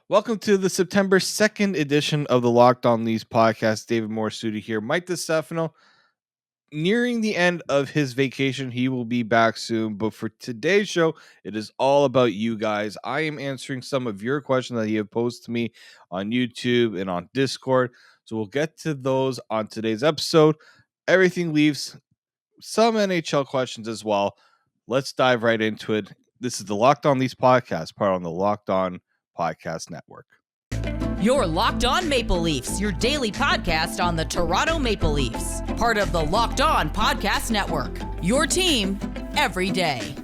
Welcome to the September 2nd edition of the Locked On Leafs podcast. David Morsuti here. Mike DeStefano, nearing the end of his vacation. He will be back soon. But for today's show, it is all about you guys. I am answering some of your questions that you have posed to me on YouTube and on Discord. So we'll get to those on today's episode. Everything Leafs, some NHL questions as well. Let's dive right into it. This is the Locked On Leafs podcast, part on the Locked On Podcast Network. You're Locked On Maple Leafs, your daily podcast on the Toronto Maple Leafs. Part of the Locked On Podcast Network, your team every day.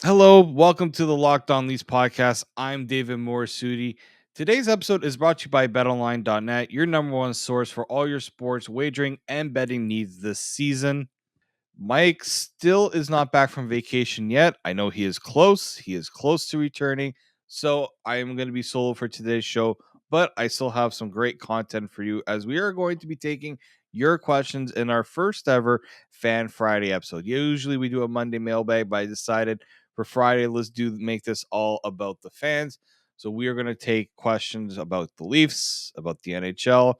Hello, welcome to the Locked On Leafs podcast. I'm David Morsuti. Today's episode is brought to you by BetOnline.net, your number one source for all your sports wagering and betting needs this season. Mike still is not back from vacation yet. I know he is close. He is close to returning. So I am going to be solo for today's show, but I still have some great content for you as we are going to be taking your questions in our first ever Fan Friday episode. Usually we do a Monday mailbag, but I decided for Friday, let's make this all about the fans. So we are going to take questions about the Leafs, about the NHL,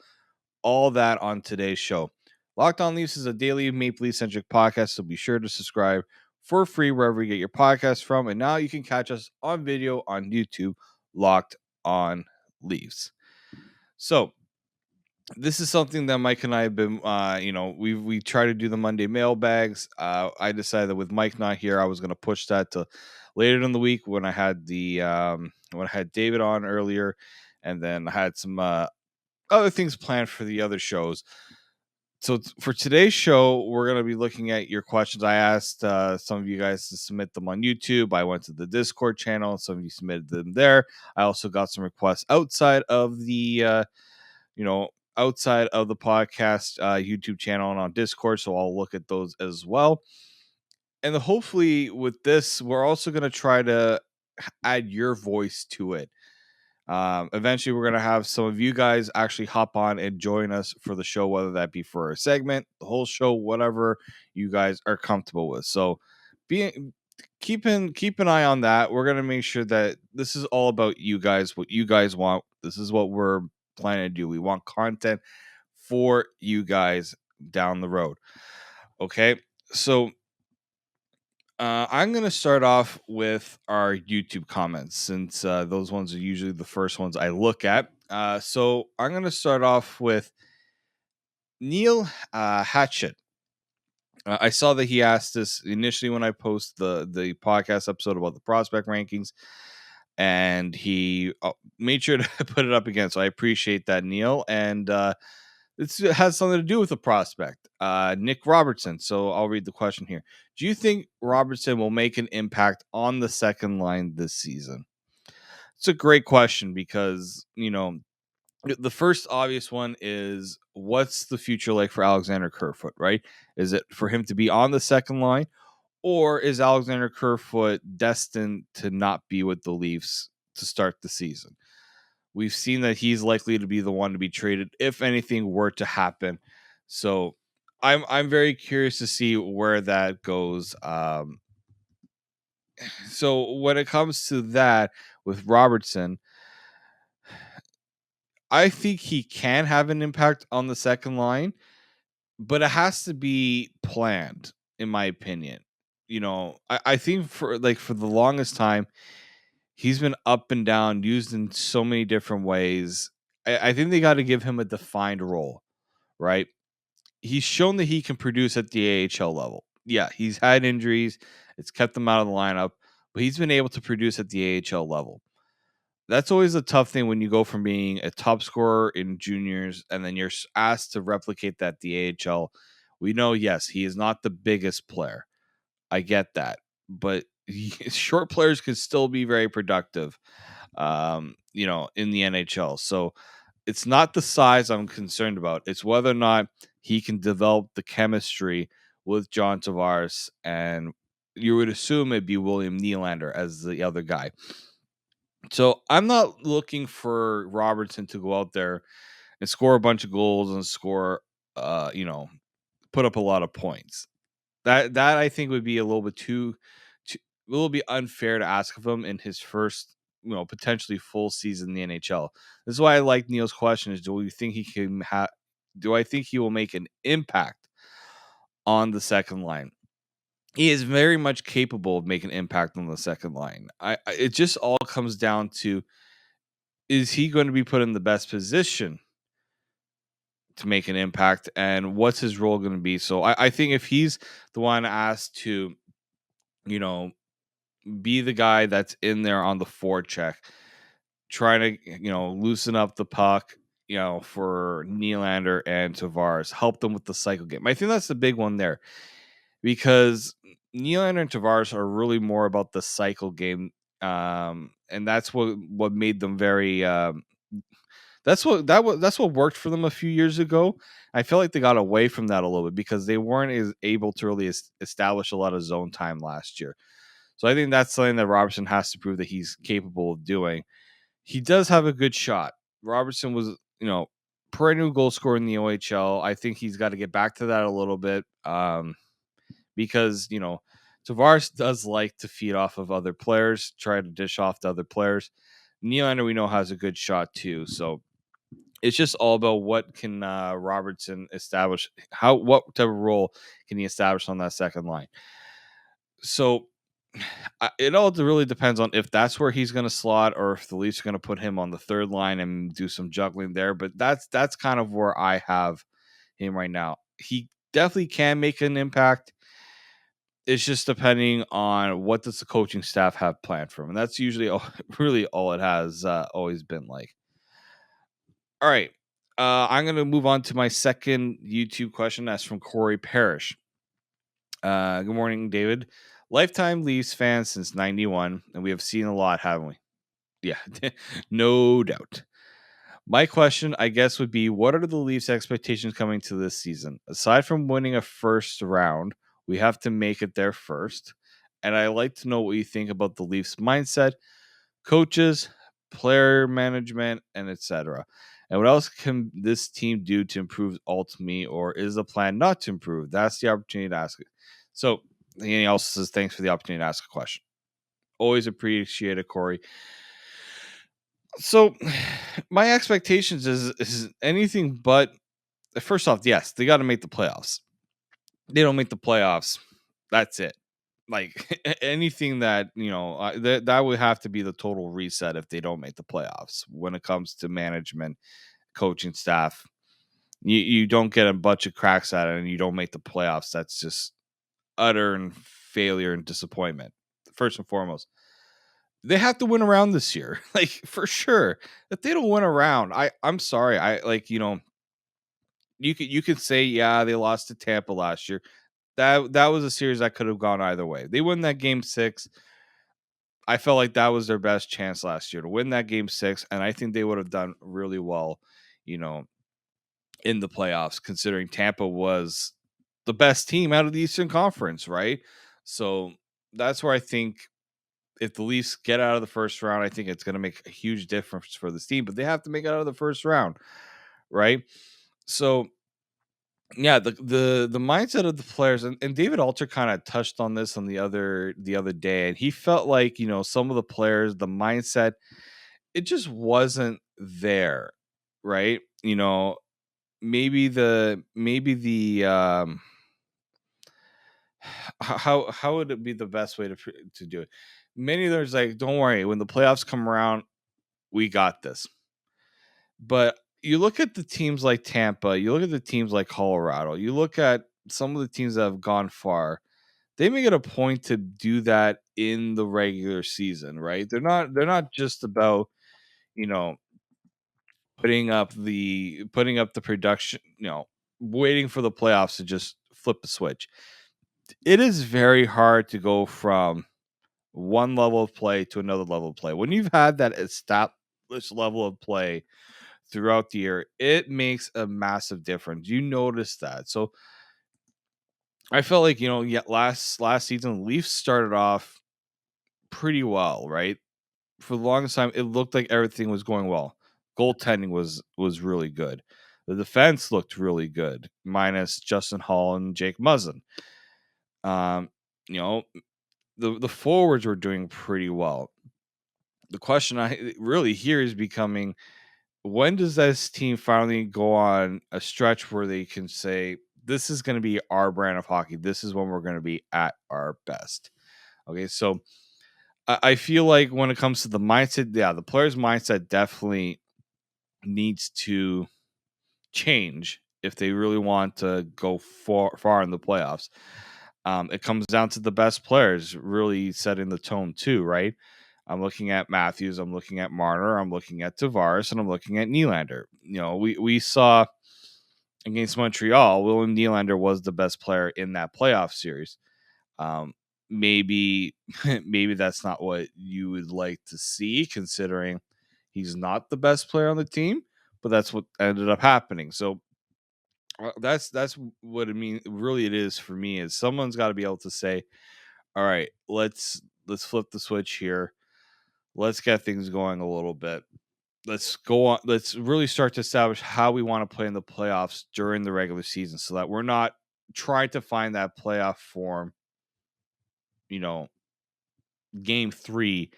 all that on today's show. Locked On Leafs is a daily Maple Leaf centric podcast, so be sure to subscribe for free wherever you get your podcast from. And now you can catch us on video on YouTube, Locked On Leafs. So this is something that Mike and I have been, we try to do the Monday mailbags. I decided that with Mike not here, I was going to push that to later in the week when I had when I had David on earlier, and then I had some other things planned for the other shows. So for today's show, we're going to be looking at your questions. I asked some of you guys to submit them on YouTube. I went to the Discord channel. Some of you submitted them there. I also got some requests outside of the, outside of the podcast YouTube channel and on Discord. So I'll look at those as well. And hopefully with this, we're also going to try to add your voice to it. Eventually, we're going to have some of you guys actually hop on and join us for the show, whether that be for a segment, the whole show, whatever you guys are comfortable with. So keep an eye on that. We're going to make sure that this is all about you guys, what you guys want. This is what we're planning to do. We want content for you guys down the road. Okay. So I'm going to start off with our YouTube comments since those ones are usually the first ones I look at. So I'm going to start off with Neil Hatchett. I saw that he asked this initially when I post the podcast episode about the prospect rankings, and he made sure to put it up again. So I appreciate that, Neil. And it has something to do with the prospect, Nick Robertson. So I'll read the question here. Do you think Robertson will make an impact on the second line this season? It's a great question because, the first obvious one is what's the future like for Alexander Kerfoot, right? Is it for him to be on the second line, or is Alexander Kerfoot destined to not be with the Leafs to start the season? We've seen that he's likely to be the one to be traded if anything were to happen. So I'm very curious to see where that goes. So when it comes to that with Robertson, I think he can have an impact on the second line, but it has to be planned, in my opinion. I think for the longest time, he's been up and down, used in so many different ways. I think they got to give him a defined role, right? He's shown that he can produce at the AHL level. Yeah, he's had injuries. It's kept him out of the lineup, but he's been able to produce at the AHL level. That's always a tough thing when you go from being a top scorer in juniors and then you're asked to replicate that at the AHL. We know, yes, he is not the biggest player. I get that. But short players can still be very productive, in the NHL. So it's not the size I'm concerned about. It's whether or not he can develop the chemistry with John Tavares, and you would assume it'd be William Nylander as the other guy So I'm not looking for Robertson to go out there and score a bunch of goals and score, you know, put up a lot of points. That I think would be a little bit too a little bit unfair to ask of him in his first, potentially full season in the NHL. This is why I like Neil's question: is do you think he can have? Do I think he will make an impact on the second line? He is very much capable of making an impact on the second line. It just all comes down to, is he going to be put in the best position to make an impact, and what's his role going to be? So I think if he's the one asked to, you know, be the guy that's in there on the forecheck, trying to, loosen up the puck, for Nylander and Tavares, help them with the cycle game. I think that's the big one there, because Nylander and Tavares are really more about the cycle game. And that's what made them very that's what worked for them a few years ago. I feel like they got away from that a little bit because they weren't as able to really establish a lot of zone time last year. So I think that's something that Robertson has to prove that he's capable of doing. He does have a good shot. Robertson was, perennial goal scorer in the OHL. I think he's got to get back to that a little bit, because, Tavares does like to feed off of other players, try to dish off to other players. Nylander, we know, has a good shot too. So it's just all about what can Robertson establish. What type of role can he establish on that second line? So it all really depends on if that's where he's going to slot, or if the Leafs are going to put him on the third line and do some juggling there. But that's kind of where I have him right now. He definitely can make an impact. It's just depending on what does the coaching staff have planned for him, and that's usually really all it has always been like. All right, I'm going to move on to my second YouTube question. That's from Corey Parrish. Good morning, David. Lifetime Leafs fan since '91, and we have seen a lot, haven't we? Yeah, no doubt. My question, I guess, would be, what are the Leafs' expectations coming to this season? Aside from winning a first round, we have to make it there first. And I like to know what you think about the Leafs' mindset, coaches, player management, and etc. And what else can this team do to improve ultimately, or is the plan not to improve? That's the opportunity to ask it. So, he also says, thanks for the opportunity to ask a question. Always appreciate it, Corey. So, my expectations is anything but. First off, yes, they got to make the playoffs. They don't make the playoffs, that's it. Like anything that that would have to be the total reset if they don't make the playoffs. When it comes to management, coaching staff, you don't get a bunch of cracks at it and you don't make the playoffs. That's just utter and failure and disappointment. First and foremost, they have to win around this year, like for sure. If they don't win around, I'm sorry. I like you could say, yeah, they lost to Tampa last year. That was a series that could have gone either way. They win that game 6. I felt like that was their best chance last year to win that game 6, and I think they would have done really well, you know, in the playoffs, considering Tampa was the best team out of the Eastern Conference, right? So that's where I think if the Leafs get out of the first round, I think it's going to make a huge difference for this team, but they have to make it out of the first round, right? So yeah, the mindset of the players, and David Alter kind of touched on this on the other day, and he felt like, some of the players, the mindset, it just wasn't there, right? Maybe the how would it be the best way to do it? Many of there's like, don't worry, when the playoffs come around, we got this. But you look at the teams like Tampa, you look at the teams like Colorado, you look at some of the teams that have gone far. They make it a point to do that in the regular season, right? They're not just about, you know, putting up the production, waiting for the playoffs to just flip the switch. It is very hard to go from one level of play to another level of play. When you've had that established level of play throughout the year, it makes a massive difference. You notice that. So I felt like, yeah, last season, the Leafs started off pretty well, right? for the longest time, it looked like everything was going well. Goaltending was really good. The defense looked really good, minus Justin Hall and Jake Muzzin. Um, you know, the forwards were doing pretty well. The question I really here is becoming, when does this team finally go on a stretch where they can say, this is going to be our brand of hockey? This is when we're going to be at our best. Okay, so I feel like when it comes to the mindset, yeah, the player's mindset definitely needs to change if they really want to go far in the playoffs. It comes down to the best players really setting the tone too, right? I'm looking at Matthews, I'm looking at Marner, I'm looking at Tavares, and I'm looking at Nylander. We saw against Montreal, William Nylander was the best player in that playoff series. Um, maybe maybe that's not what you would like to see, considering he's not the best player on the team, but that's what ended up happening. So that's what it means. Really, it is for me is someone's got to be able to say, "All right, let's flip the switch here. Let's get things going a little bit. Let's go on. Let's really start to establish how we want to play in the playoffs during the regular season, so that we're not trying to find that playoff form. You know, game 3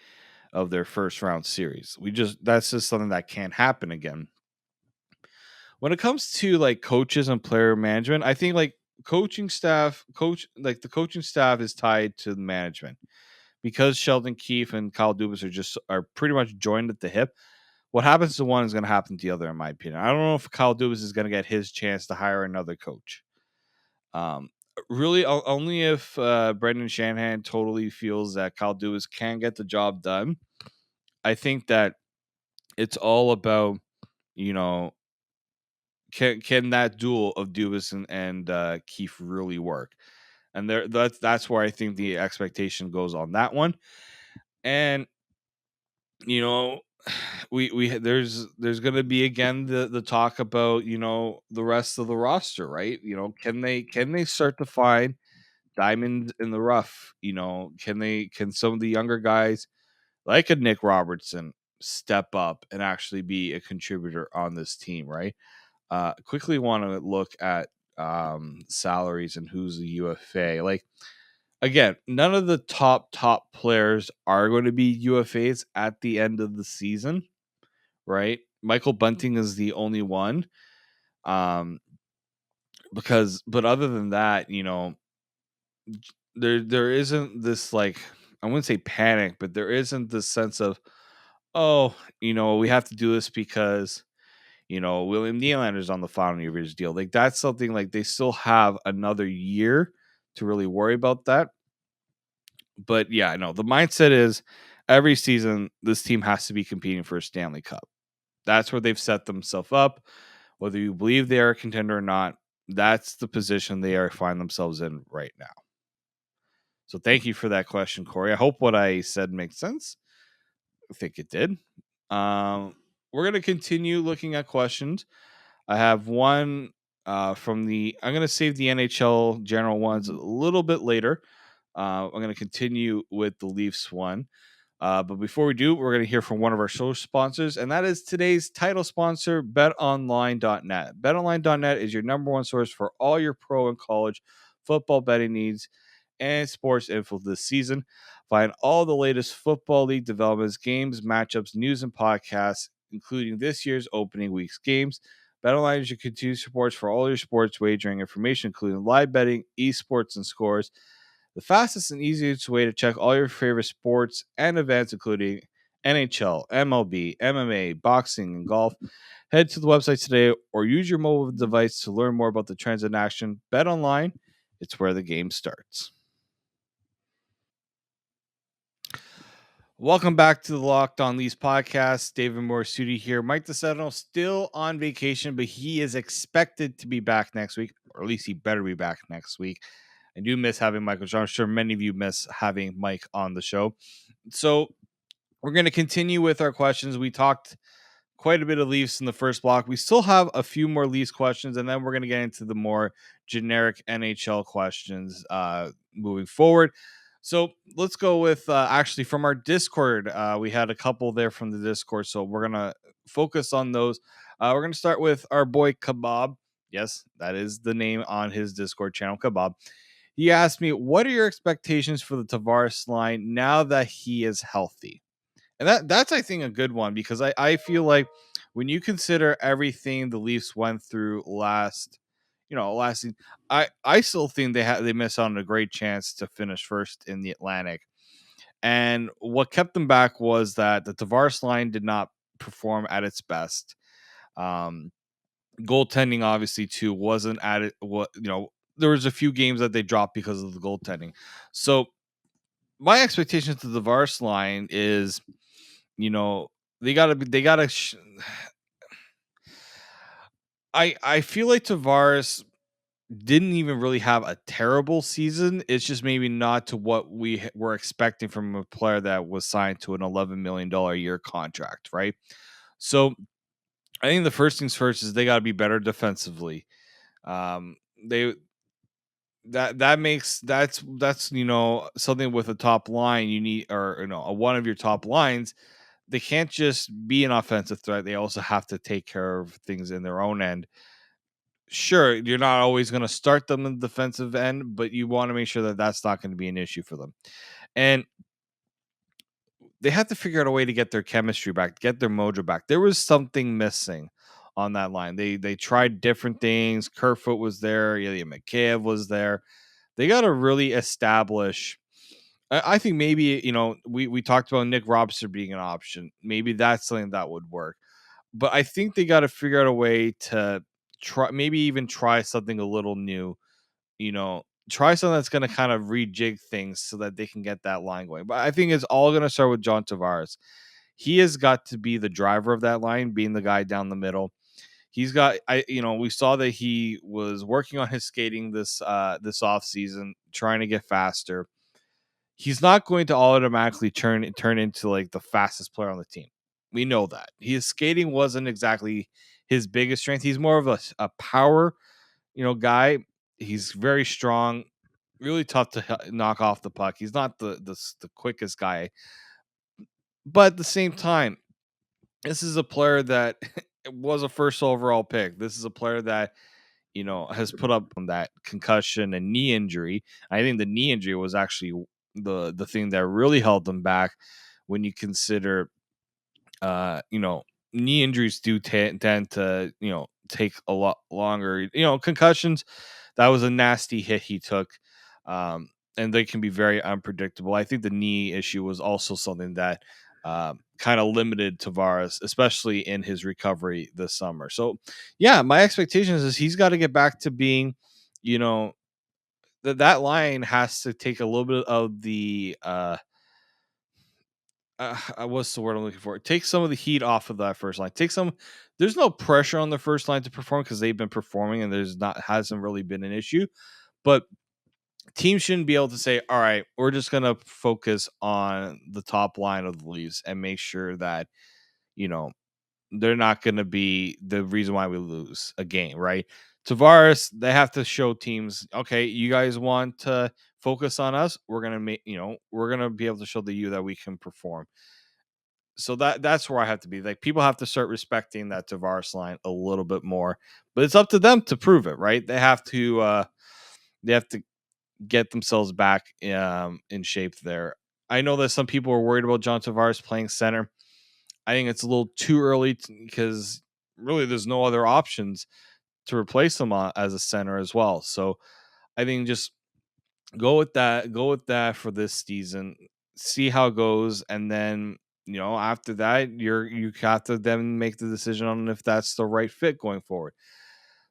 of their first round series. That's just something that can't happen again. When it comes to like coaches and player management, I think like the coaching staff is tied to the management because Sheldon Keefe and Kyle Dubas are pretty much joined at the hip. What happens to one is going to happen to the other, in my opinion. I don't know if Kyle Dubas is going to get his chance to hire another coach. Um, really, only if Brendan Shanahan totally feels that Kyle Dubas can get the job done. I think that it's all about, you know, can that duel of Dubas and Keefe really work? And that's where I think the expectation goes on that one. And you know, we there's going to be again the talk about, the rest of the roster, right? Can they start to find diamonds in the rough? Can some of the younger guys like a Nick Robertson step up and actually be a contributor on this team, right? Quickly want to look at salaries and who's the UFA. Like, again, none of the top players are going to be UFAs at the end of the season, right? Michael Bunting is the only one. Um, but other than that, there isn't this, like, I wouldn't say panic, but there isn't this sense of, oh, we have to do this because William Nylander's on the final year of his deal. Like, that's something, like, they still have another year to really worry about that. But yeah, no, the mindset is every season this team has to be competing for a Stanley Cup. That's where they've set themselves up. Whether you believe they are a contender or not, that's the position they are find themselves in right now. So thank you for that question, Corey. I hope what I said makes sense. I think it did. We're going to continue looking at questions. I have one I'm going to save the NHL general ones a little bit later. I'm going to continue with the Leafs one. But before we do, we're going to hear from one of our show sponsors, and that is today's title sponsor, betonline.net. Betonline.net is your number one source for all your pro and college football betting needs and sports info this season. Find all the latest football league developments, games, matchups, news, and podcasts, including this year's opening week's games. BetOnline is your continued support for all your sports wagering information, including live betting, esports, and scores. The fastest and easiest way to check all your favorite sports and events, including NHL, MLB, MMA, boxing, and golf. Head to the website today or use your mobile device to learn more about the trends in action. Bet online, it's where the game starts. Welcome back to the Locked On Leafs podcast. David Morsuti here. Mike DeSetto still on vacation, but he is expected to be back next week, or at least he better be back next week. I do miss having Michael John. I'm sure many of you miss having Mike on the show. So we're going to continue with our questions. We talked quite a bit of Leafs in the first block. We still have a few more Leafs questions, and then we're going to get into the more generic NHL questions moving forward. So let's go with actually from our Discord. We had a couple there from the Discord, so we're gonna focus on those. We're gonna start with our boy Kebab. Yes, that is the name on his Discord channel, Kebab. He asked me, "What are your expectations for the Tavares line now that he is healthy?" And that's I think a good one because I feel like when you consider everything the Leafs went through last season, I still think they missed out on a great chance to finish first in the Atlantic. And what kept them back was that the Tavares line did not perform at its best. Um, Goaltending obviously too wasn't at it. What there was a few games that they dropped because of the goaltending. So my expectations to the Tavares line is you know they gotta I feel like Tavares didn't even really have a terrible season. It's just maybe not to what were expecting from a player that was signed to an $11 million a year contract, right? So I think the first things first is they got to be better defensively. They that makes that's something with a top line you need, or a one of your top lines. They can't just be an offensive threat. They also have to take care of things in their own end. Sure, you're not always going to start them in the defensive end, but you want to make sure that that's not going to be an issue for them. And they have to figure out a way to get their chemistry back, get their mojo back. There was something missing on that line. They tried different things. Kerfoot was there. Ilya Mikheyev was there. They got to really establish. I think maybe we talked about Nick Robson being an option. Maybe that's something that would work. But I think they got to figure out a way to maybe even try something a little new. Try something that's going to kind of rejig things so that they can get that line going. But I think it's all going to start with John Tavares. He has got to be the driver of that line, being the guy down the middle. He's got we saw that he was working on his skating this off season, trying to get faster. He's not going to automatically turn into like the fastest player on the team. We know that. His skating wasn't exactly his biggest strength. He's more of a power, guy. He's very strong, really tough to knock off the puck. He's not the quickest guy, but at the same time, this is a player that was a first overall pick. This is a player that has put up on that concussion and knee injury. I think the knee injury was actually the thing that really held them back when you consider knee injuries do tend to, take a lot longer. Concussions, that was a nasty hit he took. And they can be very unpredictable. I think the knee issue was also something that kind of limited Tavares, especially in his recovery this summer. So, yeah, my expectations is he's got to get back to being, that line has to take a little bit of the what's the word I'm looking for? Take some of the heat off of that first line. There's no pressure on the first line to perform because they've been performing and there's not hasn't really been an issue. But teams shouldn't be able to say, all right, we're just gonna focus on the top line of the Leafs and make sure that, you know, they're not gonna be the reason why we lose a game, right? Tavares, they have to show teams, okay, you guys want to focus on us, we're gonna be able to show the you that we can perform. So that's where I have to be. Like people have to start respecting that Tavares line a little bit more, but it's up to them to prove it, right? They have to get themselves back in shape there. I know that some people are worried about John Tavares playing center. I think it's a little too early because really there's no other options to replace him as a center as well. So I think just go with that. Go with that for this season. See how it goes, and then after that, you have to then make the decision on if that's the right fit going forward.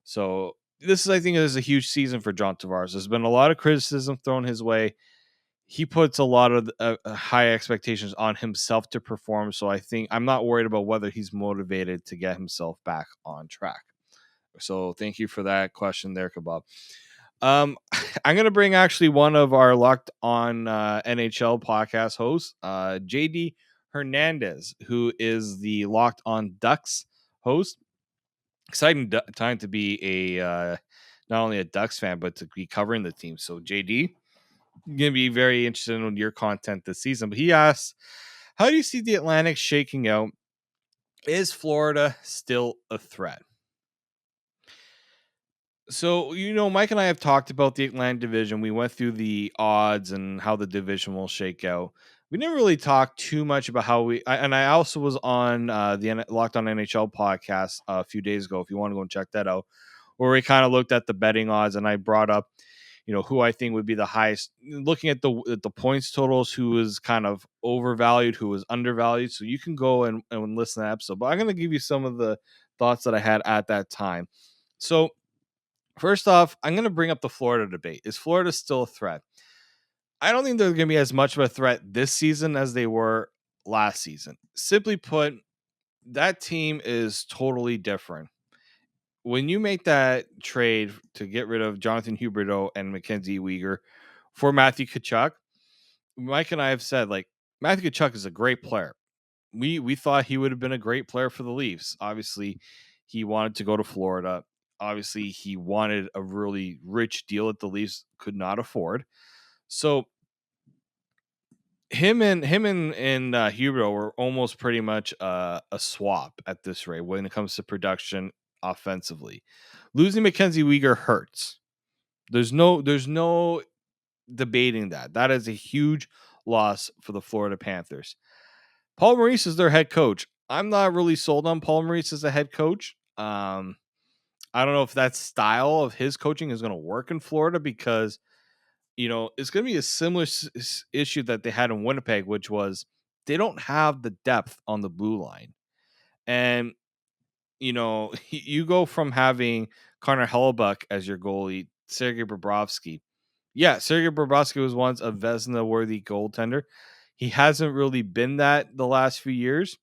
So this is, I think, is a huge season for John Tavares. There's been a lot of criticism thrown his way. He puts a lot of high expectations on himself to perform. So I think I'm not worried about whether he's motivated to get himself back on track. So thank you for that question there, Kebab. I'm gonna bring actually one of our Locked On NHL podcast hosts, JD Hernandez, who is the Locked On Ducks host. Exciting time to be a not only a Ducks fan but to be covering the team. So JD. going to be very interested in your content this season. But he asks, how do you see the Atlantic shaking out? Is Florida still a threat? So, Mike and I have talked about the Atlantic division. We went through the odds and how the division will shake out. We didn't really talk too much about and I also was on the Locked On NHL podcast a few days ago. If you want to go and check that out, where we kind of looked at the betting odds, and I brought up, who I think would be the highest, looking at the points totals, who was kind of overvalued, who was undervalued. So you can go and listen to that episode. But I'm going to give you some of the thoughts that I had at that time. So first off, I'm going to bring up the Florida debate. Is Florida still a threat? I don't think they're going to be as much of a threat this season as they were last season. Simply put, that team is totally different. When you make that trade to get rid of Jonathan Huberdeau and Mackenzie Weegar for Matthew Tkachuk, Mike and I have said, like, Matthew Tkachuk is a great player. We thought he would have been a great player for the Leafs. Obviously, he wanted to go to Florida. Obviously, he wanted a really rich deal that the Leafs could not afford. So him and Huberdeau were almost pretty much a swap at this rate when it comes to production offensively. Losing Mackenzie Weegar hurts. There's no debating that. That is a huge loss for the Florida Panthers. Paul Maurice is their head coach. I'm not really sold on Paul Maurice as a head coach. I don't know if that style of his coaching is going to work in Florida, because it's going to be a similar issue that they had in Winnipeg, which was they don't have the depth on the blue line. And, you go from having Connor Hellebuck as your goalie, Sergei Bobrovsky. Yeah, Sergei Bobrovsky was once a Vezina-worthy goaltender. He hasn't really been that the last few years.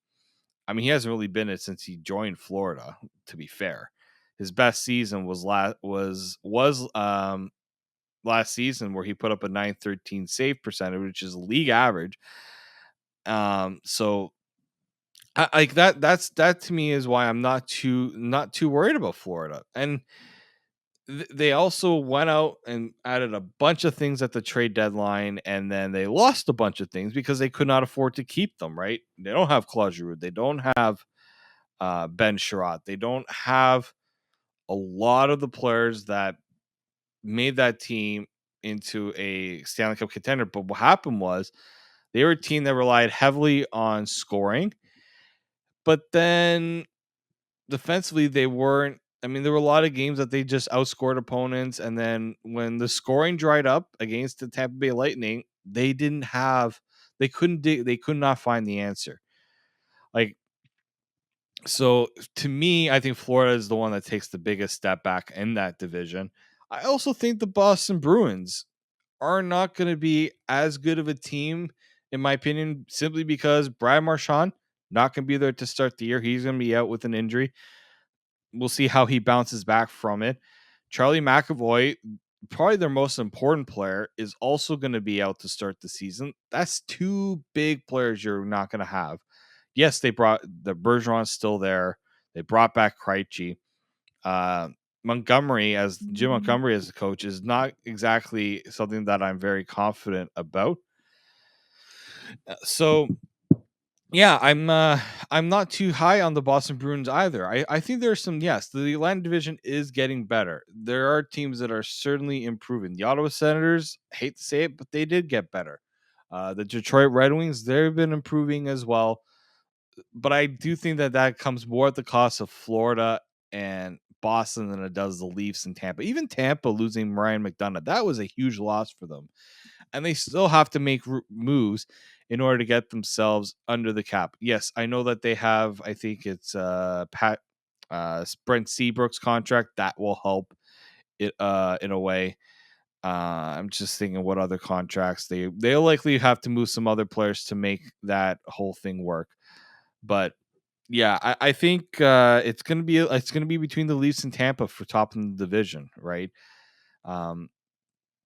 I mean, he hasn't really been it since he joined Florida, to be fair. His best season was last season, where he put up a 913 save percentage, which is league average. So I like that to me is why I'm not too worried about Florida. And they also went out and added a bunch of things at the trade deadline, and then they lost a bunch of things because they could not afford to keep them, right? They don't have Claude Giroux. They don't have Ben Sherratt. They don't have a lot of the players that made that team into a Stanley Cup contender. But what happened was they were a team that relied heavily on scoring, but then defensively they weren't. I mean, there were a lot of games that they just outscored opponents, and then when the scoring dried up against the Tampa Bay Lightning, they could not find the answer. Like, so to me, I think Florida is the one that takes the biggest step back in that division. I also think the Boston Bruins are not going to be as good of a team, in my opinion, simply because Brad Marchand not going to be there to start the year. He's going to be out with an injury. We'll see how he bounces back from it. Charlie McAvoy, probably their most important player, is also going to be out to start the season. That's two big players you're not going to have. Yes, they brought the Bergeron's still there. They brought back Krejci. Montgomery, as Jim Montgomery as a coach, is not exactly something that I'm very confident about. So yeah, I'm not too high on the Boston Bruins either. I think there's some, yes, the Atlantic division is getting better. There are teams that are certainly improving. The Ottawa Senators, hate to say it, but they did get better. The Detroit Red Wings, they've been improving as well. But I do think that comes more at the cost of Florida and Boston than it does the Leafs and Tampa. Even Tampa losing Ryan McDonough, that was a huge loss for them. And they still have to make moves in order to get themselves under the cap. Yes, I know that they have, I think it's Brent Seabrook's contract that will help it in a way. I'm just thinking what other contracts they'll likely have to move some other players to make that whole thing work. But yeah, I think it's gonna be between the Leafs and Tampa for top in the division, right?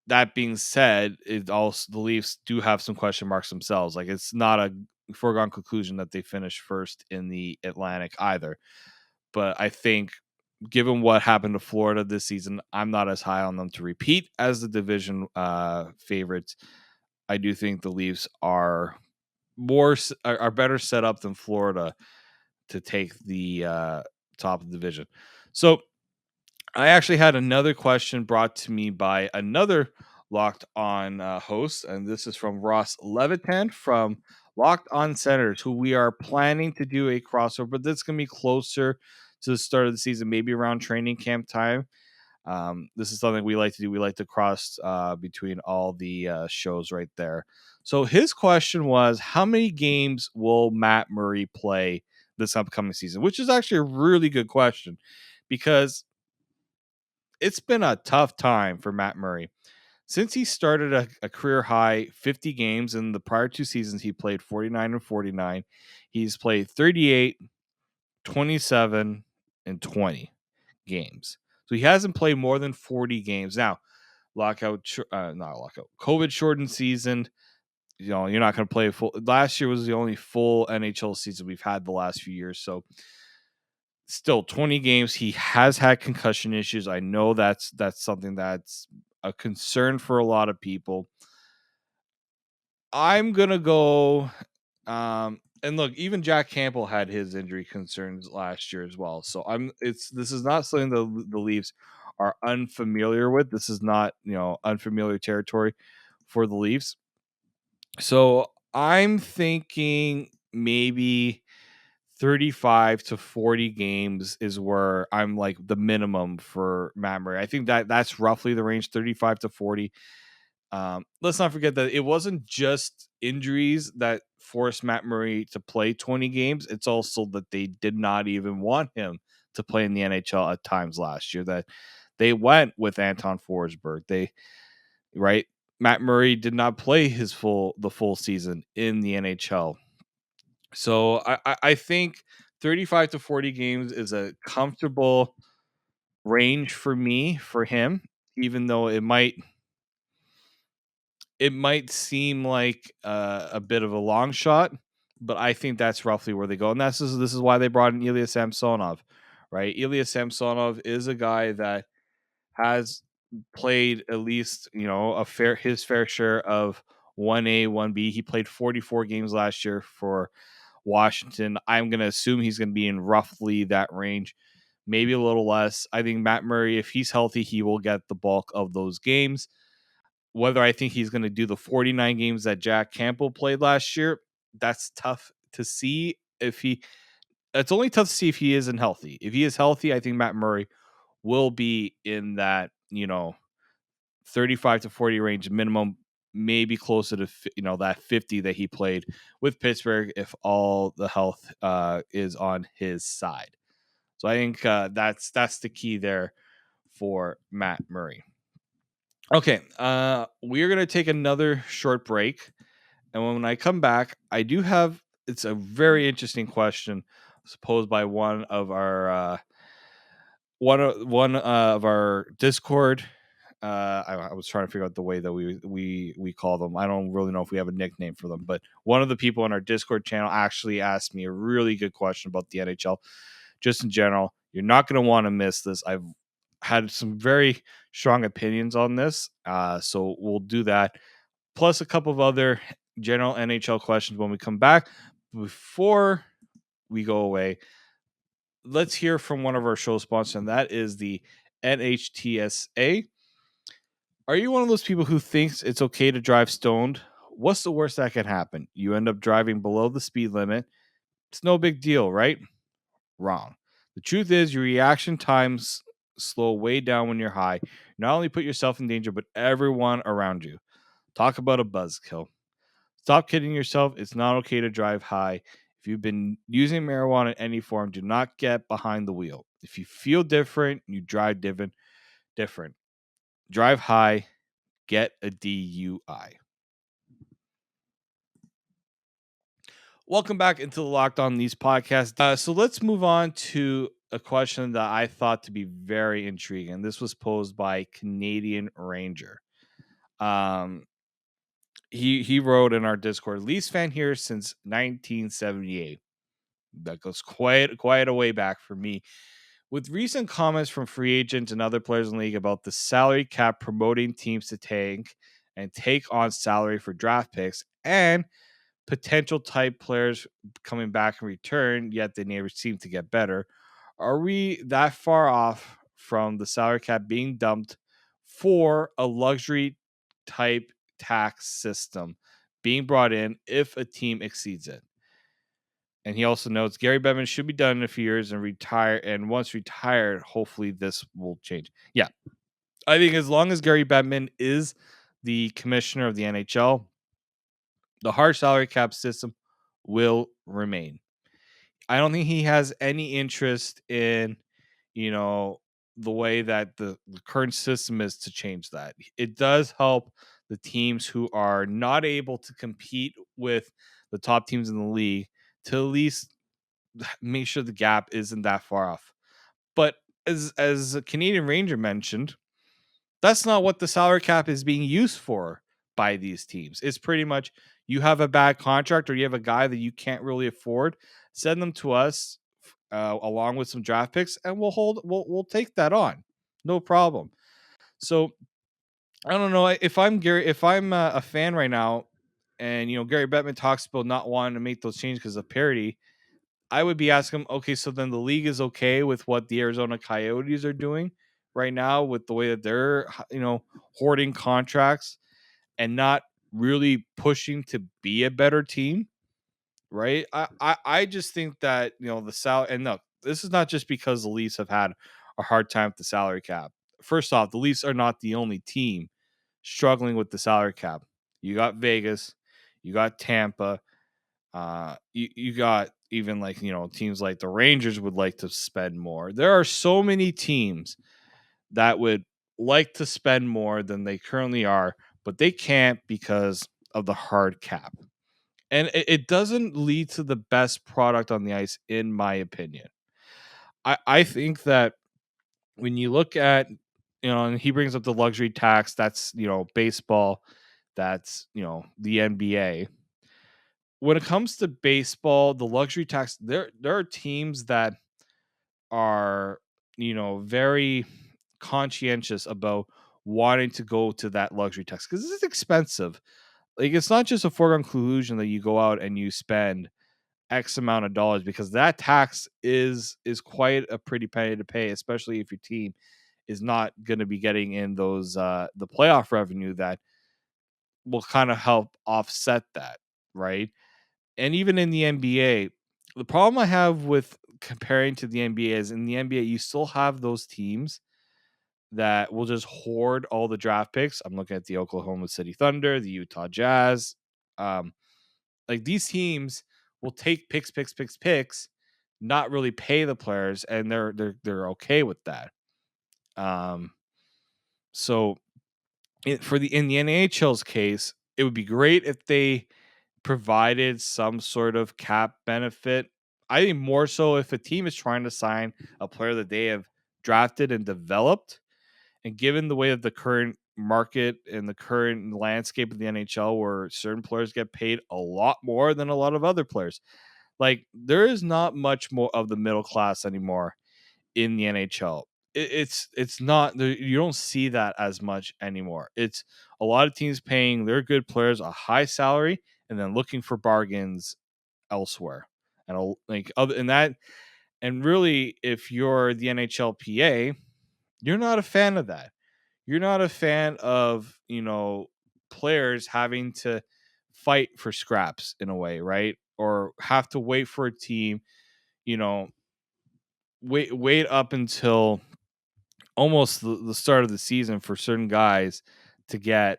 That being said, it also the Leafs do have some question marks themselves. Like, it's not a foregone conclusion that they finish first in the Atlantic either. But I think given what happened to Florida this season, I'm not as high on them to repeat as the division favorites. I do think the Leafs are better set up than Florida to take the top of the division. So I actually had another question brought to me by another Locked On host, and this is from Ross Levitan from Locked On Senators, who we are planning to do a crossover, but that's going to be closer to the start of the season, maybe around training camp time. This is something we like to do. We like to cross between all the shows right there. So his question was, how many games will Matt Murray play this upcoming season? Which is actually a really good question because it's been a tough time for Matt Murray. Since he started a career high 50 games in the prior 2 seasons, he played 49 and 49. He's played 38, 27, and 20 games. So he hasn't played more than 40 games. Now, COVID shortened season. You know, you're not going to play a full. Last year was the only full NHL season we've had the last few years. So still 20 games. He has had concussion issues. I know that's something that's a concern for a lot of people. I'm gonna go. And look, even Jack Campbell had his injury concerns last year as well. So this is not something the Leafs are unfamiliar with. This is not, unfamiliar territory for the Leafs. So I'm thinking maybe 35 to 40 games is where I'm like the minimum for Matt Murray. I think that's roughly the range, 35 to 40. Let's not forget that it wasn't just injuries that forced Matt Murray to play 20 games. It's also that they did not even want him to play in the NHL at times last year, that they went with Anton Forsberg. Right? Matt Murray did not play the full season in the NHL. So I think 35 to 40 games is a comfortable range for him, even though it might seem like a bit of a long shot, but I think that's roughly where they go. And this is why they brought in Ilya Samsonov, right? Ilya Samsonov is a guy that has played at least, his fair share of 1A, 1B. He played 44 games last year for Washington. I'm going to assume he's going to be in roughly that range, maybe a little less. I think Matt Murray, if he's healthy, he will get the bulk of those games. Whether I think he's going to do the 49 games that Jack Campbell played last year, that's tough to see. It's only tough to see if he isn't healthy. If he is healthy, I think Matt Murray will be in that, 35 to 40 range minimum, maybe closer to, that 50 that he played with Pittsburgh if all the health is on his side. So I think that's the key there for Matt Murray. Okay, we're going to take another short break. And when I come back, it's a very interesting question posed by one of our Discord. I was trying to figure out the way that we call them. I don't really know if we have a nickname for them, but one of the people on our Discord channel actually asked me a really good question about the NHL, just in general. You're not going to want to miss this. I've had some very strong opinions on this, so we'll do that. Plus a couple of other general NHL questions when we come back. Before we go away, let's hear from one of our show sponsors, and that is the NHTSA. Are you one of those people who thinks it's okay to drive stoned? What's the worst that can happen? You end up driving below the speed limit. It's no big deal, right? Wrong. The truth is, your reaction times slow way down when you're high. You not only put yourself in danger, but everyone around you. Talk about a buzzkill. Stop kidding yourself. It's not okay to drive high. If you've been using marijuana in any form, do not get behind the wheel. If you feel different, you drive different. Drive high, get a DUI. Welcome back into the Locked On These podcast. So let's move on to a question that I thought to be very intriguing. This was posed by Canadian Ranger. He wrote in our Discord, Leafs fan here since 1978. That goes quite a way back for me. With recent comments from free agents and other players in the league about the salary cap promoting teams to tank and take on salary for draft picks and potential type players coming back in return, yet they never seem to get better. Are we that far off from the salary cap being dumped for a luxury type tax system being brought in if a team exceeds it? And he also notes Gary Bettman should be done in a few years and retire. And once retired, hopefully this will change. Yeah, I think as long as Gary Bettman is the commissioner of the NHL, the hard salary cap system will remain. I don't think he has any interest in, you know, the way that the current system is to change that. It does help the teams who are not able to compete with the top teams in the league to at least make sure the gap isn't that far off. But as a Canadian Ranger mentioned, that's not what the salary cap is being used for by these teams. It's pretty much you have a bad contract or you have a guy that you can't really afford, send them to us along with some draft picks, and we'll take that on, no problem. So I don't know if I'm Gary, if I'm a fan right now, and Gary Bettman talks about not wanting to make those changes because of parity. I would be asking him, okay, so then the league is okay with what the Arizona Coyotes are doing right now with the way that they're, hoarding contracts and not really pushing to be a better team, right? I just think that, the salary, and no, this is not just because the Leafs have had a hard time with the salary cap. First off, the Leafs are not the only team struggling with the salary cap. You got Vegas, you got Tampa, you got even like teams like the Rangers would like to spend more. There are so many teams that would like to spend more than they currently are, but they can't because of the hard cap, and it doesn't lead to the best product on the ice, in my opinion. I think that when you look at and he brings up the luxury tax, that's baseball, that's the NBA. When it comes to baseball, the luxury tax, there are teams that are, very conscientious about wanting to go to that luxury tax because it's expensive. Like it's not just a foregone conclusion that you go out and you spend X amount of dollars because that tax is quite a pretty penny to pay, especially if your team is not going to be getting in those the playoff revenue that will kind of help offset that, right? And even in the NBA, the problem I have with comparing to the NBA is in the NBA, you still have those teams that will just hoard all the draft picks. I'm looking at the Oklahoma City Thunder, the Utah Jazz. Um, like these teams will take picks, not really pay the players, and they're okay with that. Um, so in the NHL's case, it would be great if they provided some sort of cap benefit. I think more so if a team is trying to sign a player that they have drafted and developed, and given the way of the current market and the current landscape of the NHL, where certain players get paid a lot more than a lot of other players, like there is not much more of the middle class anymore in the NHL. It's not you don't see that as much anymore. It's a lot of teams paying their good players a high salary and then looking for bargains elsewhere. And like other than that, and really, if you're the NHLPA, you're not a fan of that. You're not a fan of players having to fight for scraps in a way, right? Or have to wait for a team, you know, wait up until almost the start of the season for certain guys to get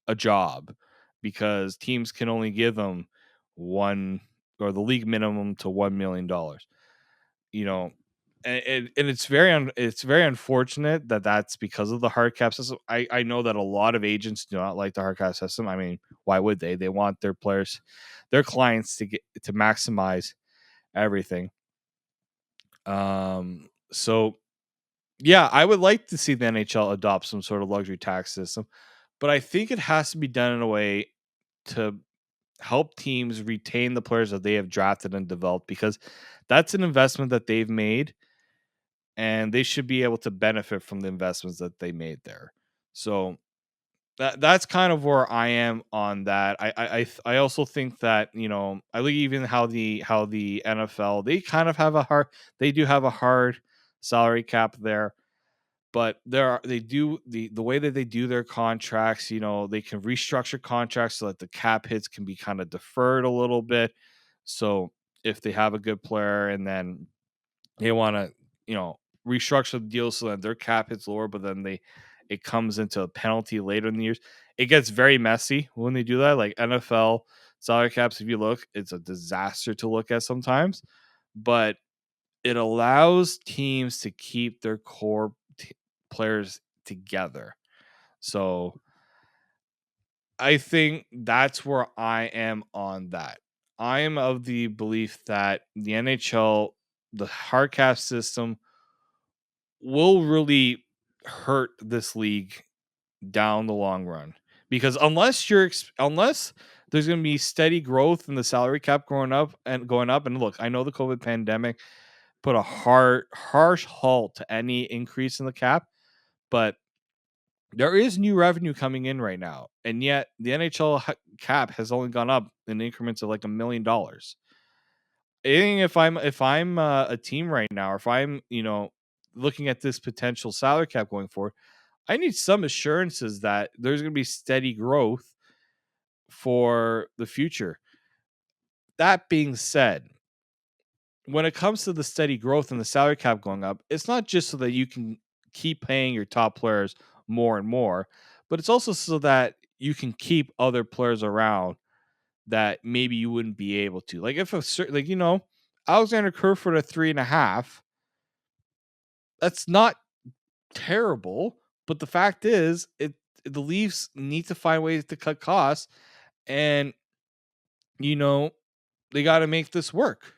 a job because teams can only give them one or the league minimum to $1 million. You know, and it's very unfortunate that that's because of the hard cap system. I know that a lot of agents do not like the hard cap system. I mean, why would they? They want their players, their clients to maximize everything. So yeah, I would like to see the NHL adopt some sort of luxury tax system, but I think it has to be done in a way to help teams retain the players that they have drafted and developed because that's an investment that they've made. and they should be able to benefit from the investments that they made there. So that's kind of where I am on that. I also think that, I look even how the NFL, they kind of have a hard, they do have a hard salary cap there, but they do the way that they do their contracts. They can restructure contracts so that the cap hits can be kind of deferred a little bit. So if they have a good player and then they want to, restructure the deal so that their cap hits lower, but then it comes into a penalty later in the years. It gets very messy when they do that. Like NFL salary caps, if you look, it's a disaster to look at sometimes, but it allows teams to keep their core players together. So I think that's where I am on that. I am of the belief that the NHL, the hard cap system, will really hurt this league down the long run, because unless there's going to be steady growth in the salary cap going up, and look, I know the COVID pandemic put a harsh halt to any increase in the cap, but there is new revenue coming in right now, and yet the NHL cap has only gone up in increments of like $1 million. I think if I'm a team right now, or if I'm looking at this potential salary cap going forward, I need some assurances that there's going to be steady growth for the future. That being said, when it comes to the steady growth and the salary cap going up, it's not just so that you can keep paying your top players more and more, but it's also so that you can keep other players around that maybe you wouldn't be able to. Like if a certain, like Alexander Kerfoot at 3.5, that's not terrible. But the fact is, the Leafs need to find ways to cut costs, and you know they got to make this work.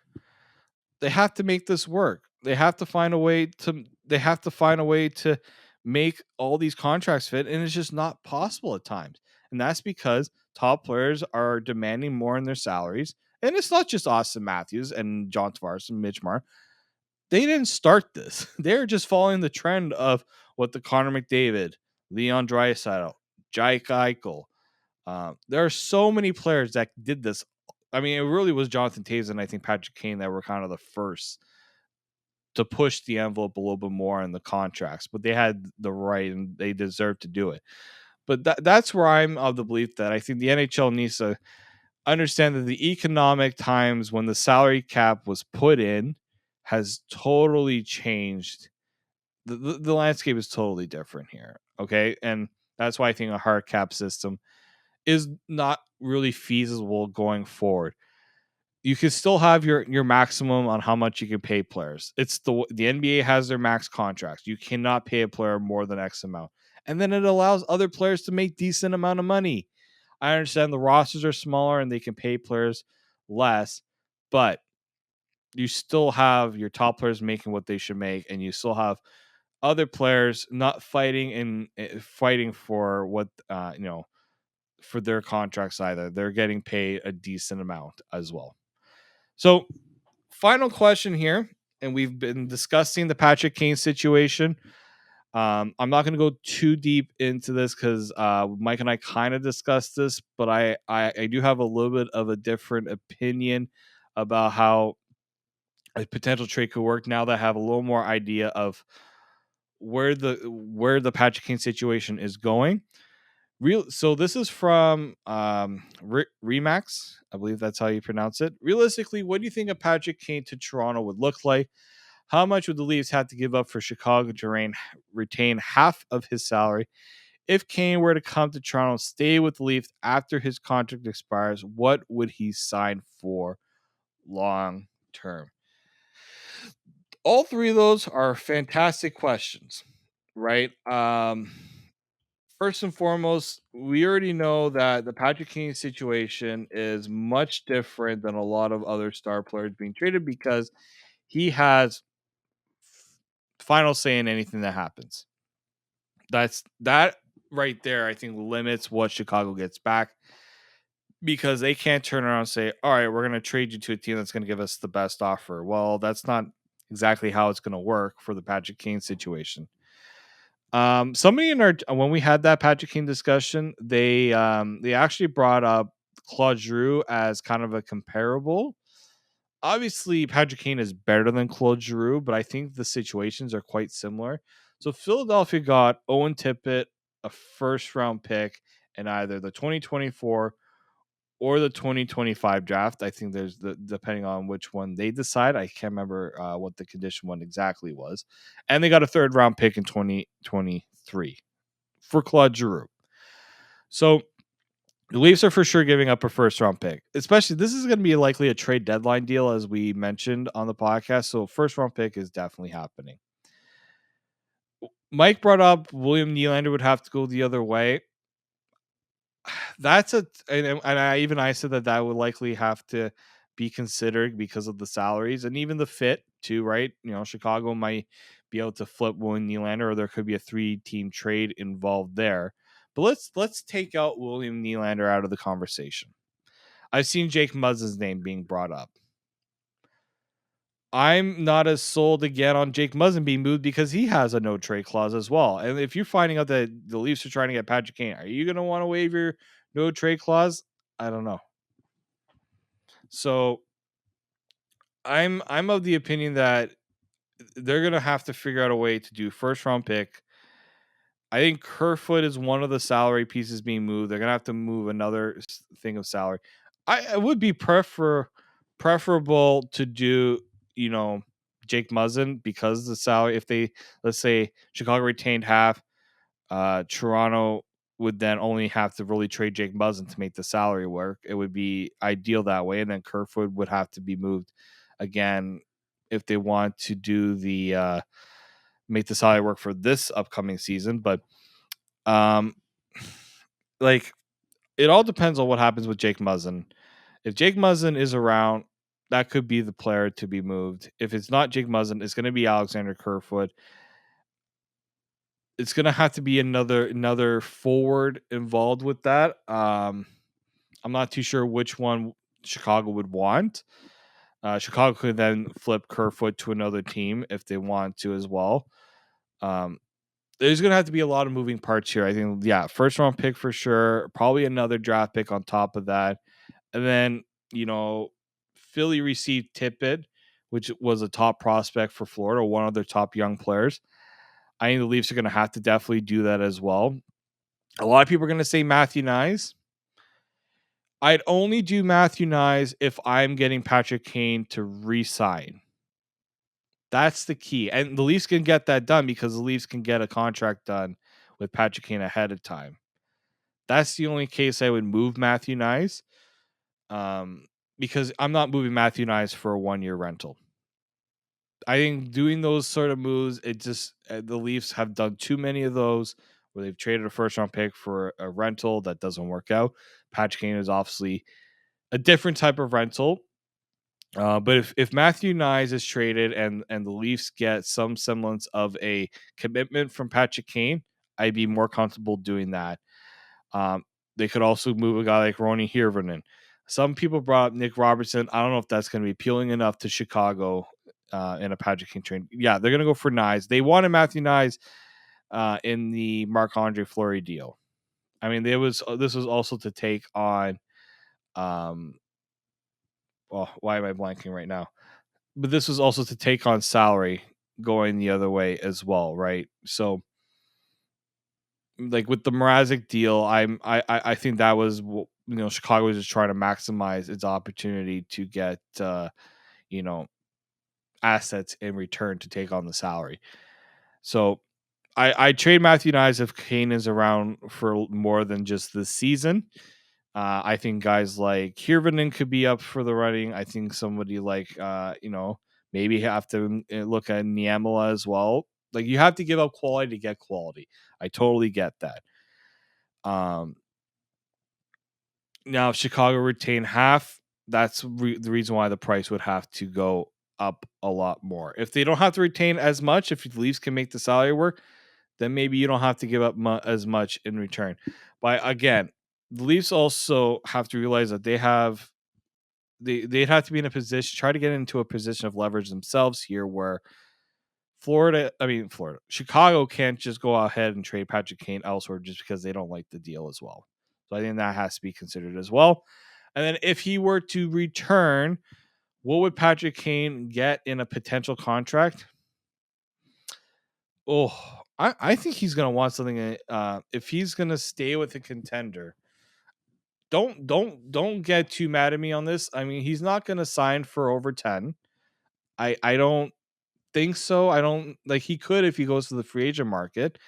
They have to make this work. They have to find a way to. They have to find a way to make all these contracts fit, and it's just not possible at times. And that's because top players are demanding more in their salaries, and it's not just Austin Matthews and John Tavares and Mitch Marner. They didn't start this. They're just following the trend of what the Connor McDavid, Leon Draisaitl, Jake Eichel. There are so many players that did this. I mean, it really was Jonathan Toews and I think Patrick Kane that were kind of the first to push the envelope a little bit more in the contracts, but they had the right and they deserve to do it. But that's where I'm of the belief that I think the NHL needs to understand that the economic times when the salary cap was put in has totally changed. The landscape is totally different here. Okay. And that's why I think a hard cap system is not really feasible going forward. You can still have your maximum on how much you can pay players. It's the NBA has their max contracts. You cannot pay a player more than X amount. And then it allows other players to make decent amount of money. I understand the rosters are smaller and they can pay players less, but you still have your top players making what they should make, and you still have other players not fighting and fighting for what for their contracts either. They're getting paid a decent amount as well. So, final question here, and we've been discussing the Patrick Kane situation. I'm not going to go too deep into this because Mike and I kind of discussed this, but I do have a little bit of a different opinion about how a potential trade could work now that I have a little more idea of where the Patrick Kane situation is going. So this is from Remax, I believe that's how you pronounce it. Realistically, what do you think a Patrick Kane to Toronto would look like? How much would the Leafs have to give up for Chicago to retain half of his salary? If Kane were to come to Toronto, stay with the Leafs after his contract expires, what would he sign for long term? All three of those are fantastic questions, right? First and foremost, we already know that the Patrick Kane situation is much different than a lot of other star players being traded because he has final say in anything that happens. That right there, I think, limits what Chicago gets back because they can't turn around and say, all right, we're going to trade you to a team that's going to give us the best offer. Well, that's not exactly how it's going to work for the Patrick Kane situation. Somebody in our when we had that Patrick Kane discussion, they actually brought up Claude Giroux as kind of a comparable. Obviously, Patrick Kane is better than Claude Giroux, but I think the situations are quite similar. So Philadelphia got Owen Tippett, a first round pick, in either the 2024 or the 2025 draft. I think there's depending on which one they decide. I can't remember what the condition one exactly was. And they got a third round pick in 2023 for Claude Giroux. So the Leafs are for sure giving up a first round pick, especially this is going to be likely a trade deadline deal, as we mentioned on the podcast. So, first round pick is definitely happening. Mike brought up William Nylander would have to go the other way. That's I said that would likely have to be considered because of the salaries and even the fit too, right? Chicago might be able to flip William Nylander, or there could be a 3-team trade involved there. But let's take out William Nylander out of the conversation. I've seen Jake Muzzin's name being brought up. I'm not as sold again on Jake Muzzin being moved because he has a no trade clause as well. And if you're finding out that the Leafs are trying to get Patrick Kane, are you going to want to waive your no trade clause? I don't know. So I'm of the opinion that they're going to have to figure out a way to do first round pick. I think Kerfoot is one of the salary pieces being moved. They're going to have to move another thing of salary. I would be preferable to do, Jake Muzzin because the salary, if they, let's say Chicago retained half, Toronto would then only have to really trade Jake Muzzin to make the salary work. It would be ideal that way. And then Kerfoot would have to be moved again if they want to do the, make the salary work for this upcoming season. But um like it all depends on what happens with Jake Muzzin. If Jake Muzzin is around, that could be the player to be moved. If it's not Jake Muzzin, it's going to be Alexander Kerfoot. It's going to have to be another forward involved with that. I'm not too sure which one Chicago would want. Chicago could then flip Kerfoot to another team if they want to as well. There's going to have to be a lot of moving parts here. I think, yeah, first round pick for sure. Probably another draft pick on top of that. And then, Philly received Tippett, which was a top prospect for Florida, one of their top young players. I think the Leafs are going to have to definitely do that as well. A lot of people are going to say Matthew Nyes. I'd only do Matthew Nyes if I'm getting Patrick Kane to re-sign. That's the key. And the Leafs can get that done because the Leafs can get a contract done with Patrick Kane ahead of time. That's the only case I would move Matthew Nyes. Because I'm not moving Matthew Nyes for a 1-year rental. I think doing those sort of moves, it just the Leafs have done too many of those where they've traded a first round pick for a rental that doesn't work out. Patrick Kane is obviously a different type of rental. But if Matthew Nyes is traded and the Leafs get some semblance of a commitment from Patrick Kane, I'd be more comfortable doing that. They could also move a guy like Roni Hirvonen. Some people brought up Nick Robertson. I don't know if that's going to be appealing enough to Chicago in a Patrick Kane trade. Yeah, they're going to go for Nyes. They wanted Matthew Nyes in the Marc-Andre Fleury deal. I mean, this was also to take on well, why am I blanking right now? But this was also to take on salary going the other way as well, right? So like with the Mrazek deal, I think that was Chicago was just trying to maximize its opportunity to get you know assets in return to take on the salary. So I trade Matthew Nyes if Kane is around for more than just this season. I think guys like Hirvonen could be up for the running. I think somebody like maybe have to look at Niemela as well. Like you have to give up quality to get quality. I totally get that. Now if Chicago retain half, that's the reason why the price would have to go up a lot more. If they don't have to retain as much, if the Leafs can make the salary work, then maybe you don't have to give up as much in return. But again, the Leafs also have to realize that they have they'd have to be in a position, try to get into a position of leverage themselves here, where Chicago can't just go ahead and trade Patrick Kane elsewhere just because they don't like the deal as well. So I think that has to be considered as well. And then if he were to return, what would Patrick Kane get in a potential contract? Oh, I think he's gonna want something. If he's gonna stay with a contender, don't get too mad at me on this. I mean, he's not gonna sign for over 10. I don't think so. I don't like he could if he goes to the free agent market.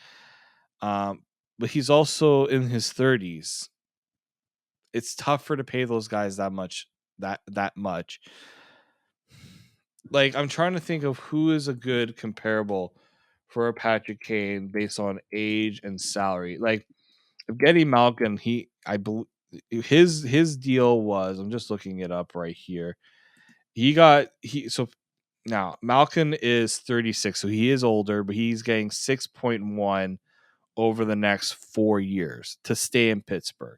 Um, but he's also in his 30s. It's tougher to pay those guys that much. Like I'm trying to think of who is a good comparable for a Patrick Kane based on age and salary. Like Evgeny Malkin, I believe his deal was, I'm just looking it up right here. So now Malkin is 36, so he is older, but he's getting 6.1 over the next 4 years to stay in Pittsburgh.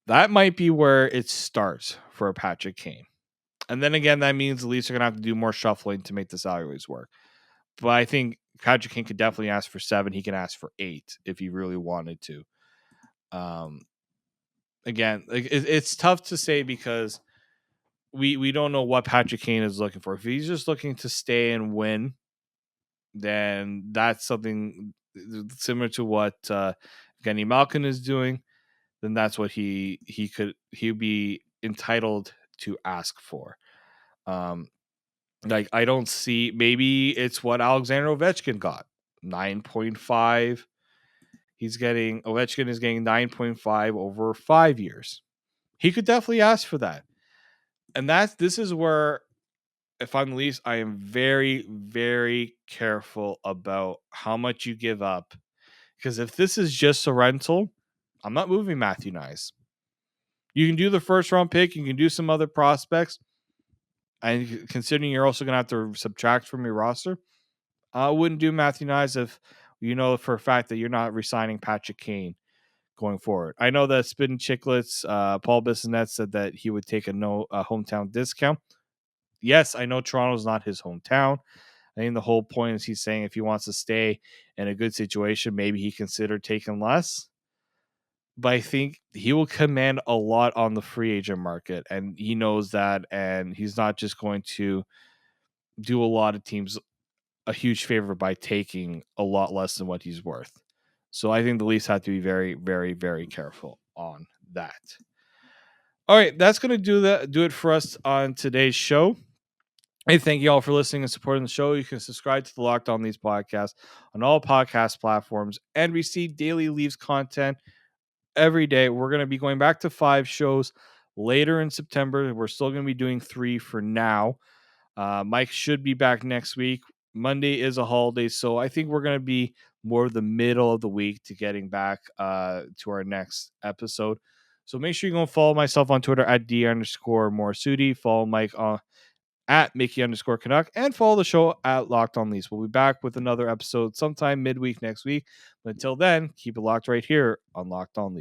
That might be where it starts for a Patrick Kane. And then again, that means the Leafs are going to have to do more shuffling to make the salaries work. But I think Patrick Kane could definitely ask for 7. He can ask for 8 if he really wanted to. Again, like it's tough to say because we don't know what Patrick Kane is looking for. If he's just looking to stay and win, then that's something similar to what Evgeny Malkin is doing. Then that's what he'd be entitled to ask for. Like I don't see, maybe it's what Alexander Ovechkin got, 9.5. Ovechkin is getting 9.5 over 5 years. He could definitely ask for that. And this is where, if I'm the Leafs, I am very, very careful about how much you give up. Because if this is just a rental, I'm not moving Matthew Nyes. You can do the first round pick, you can do some other prospects. And considering you're also going to have to subtract from your roster, I wouldn't do Matthew Nyes if you know for a fact that you're not re-signing Patrick Kane going forward. I know that Spin Chicklets, Paul Bissonnette said that he would take a hometown discount. Yes, I know Toronto's not his hometown. I think the whole point is he's saying if he wants to stay in a good situation, maybe he considered taking less. But I think he will command a lot on the free agent market, and he knows that, and he's not just going to do a lot of teams a huge favor by taking a lot less than what he's worth. So I think the Leafs have to be very, very, very careful on that. All right, that's going to do it for us on today's show. Hey, thank you all for listening and supporting the show. You can subscribe to the Locked On Leafs podcast on all podcast platforms and receive daily Leafs content every day. We're going to be going back to 5 shows later in September. We're still going to be doing 3 for now. Mike should be back next week. Monday is a holiday, so I think we're going to be more the middle of the week to getting back to our next episode. So make sure you go and follow myself on Twitter at D_Morsudi. Follow Mike at Mickey_Canuck, and follow the show at Locked On Leafs. We'll be back with another episode sometime midweek next week. But until then, keep it locked right here on Locked On Leafs.